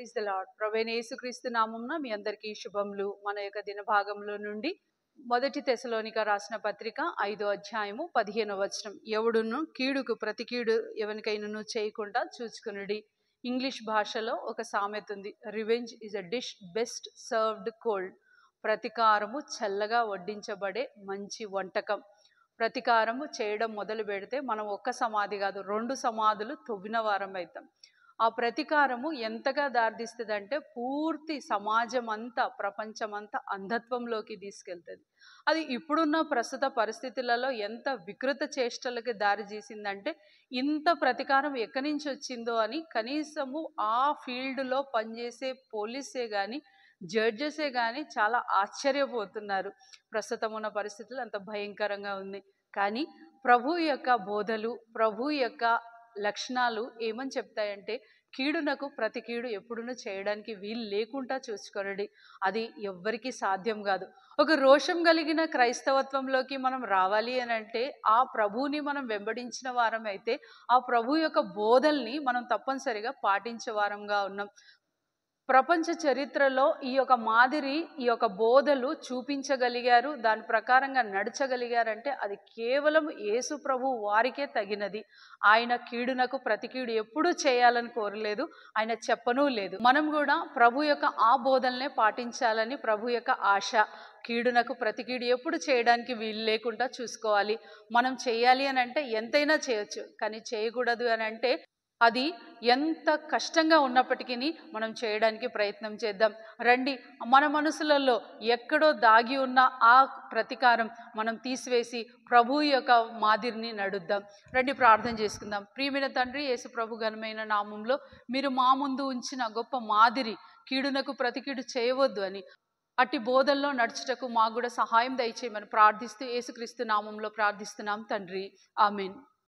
Praise the lord. ప్రభువైన యేసుక్రీస్తు నామమున మీ అందరికీ శుభములు. మన యొక్క దిన భాగంలో నుండి మొదటి తెసలోనిక రాసిన పత్రిక 5వ అధ్యాయము 15వ వచనం. ఎవడును కీడుకు ప్రతి కీడు ఎవనికైనను చేయకుండా చూచుకునుడి. ఇంగ్లీష్ భాషలో ఒక సామెత ఉంది, revenge is a dish best served cold. ప్రతీకారము చల్లగా వడ్డించబడే మంచి వంటకం. ప్రతీకారము చేయడం మొదలు పెడితే మనం ఒక్క సమాధి కాదు, 2 సమాధులు తవ్విన వారం అవుతాం. ఆ ప్రతీకారము ఎంతగా దారితీస్తుందంటే పూర్తి సమాజం అంతా, ప్రపంచమంతా అంధత్వంలోకి తీసుకెళ్తుంది. అది ఇప్పుడున్న ప్రస్తుత పరిస్థితులలో ఎంత వికృత చేష్టలకు దారి తీసిందంటే, ఇంత ప్రతీకారం ఎక్కడి నుంచి వచ్చిందో అని కనీసము ఆ ఫీల్డ్లో పనిచేసే పోలీసే కానీ, జడ్జెసే కానీ చాలా ఆశ్చర్యపోతున్నారు. ప్రస్తుతం ఉన్న పరిస్థితులు అంత భయంకరంగా ఉంది. కానీ ప్రభు యొక్క బోధలు, ప్రభు యొక్క లక్షణాలు ఏమని చెప్తాయంటే, కీడునకు ప్రతి కీడు ఎప్పుడునూ చేయడానికి వీలు లేకుండా చూసుకోండి. అది ఎవ్వరికీ సాధ్యం కాదు. ఒక రోషం కలిగిన క్రైస్తవత్వంలోకి మనం రావాలి అని అంటే, ఆ ప్రభువుని మనం వెంబడించిన వారం అయితే, ఆ ప్రభు యొక్క బోధల్ని మనం తప్పనిసరిగా పాటించే వారంగా ఉన్నాం. ప్రపంచ చరిత్రలో ఈ యొక్క మాదిరి, ఈ యొక్క బోధలు చూపించగలిగారు, దాని ప్రకారంగా నడచగలిగారంటే అది కేవలం యేసు ప్రభు వారికే తగినది. ఆయన కీడునకు ప్రతి కీడు ఎప్పుడూ చేయాలని కోరలేదు, ఆయన చెప్పనూ లేదు. మనం కూడా ప్రభు యొక్క ఆ బోధల్నే పాటించాలని ప్రభు యొక్క ఆశ. కీడునకు ప్రతి కీడు ఎప్పుడు చేయడానికి వీలు లేకుండా చూసుకోవాలి. మనం చేయాలి అని అంటే ఎంతైనా చేయొచ్చు, కానీ చేయకూడదు అని అంటే అది ఎంత కష్టంగా ఉన్నప్పటికీ మనం చేయడానికి ప్రయత్నం చేద్దాం. రండి, మన మనసులలో ఎక్కడో దాగి ఉన్న ఆ ప్రతీకారం మనం తీసివేసి ప్రభు యొక్క మాదిరిని నడుద్దాం. రండి, ప్రార్థన చేసుకుందాం. ప్రియమైన తండ్రి, యేసు ప్రభు ఘనమైన నామంలో మీరు మా ముందు ఉంచిన గొప్ప మాదిరి, కీడునకు ప్రతి కీడు చేయవద్దు అని, అట్టి బోధల్లో నడుచుటకు మాకు కూడా సహాయం దయచేయమని ప్రార్థిస్తూ యేసుక్రీస్తు నామంలో ప్రార్థిస్తున్నాం తండ్రి. ఆమేన్.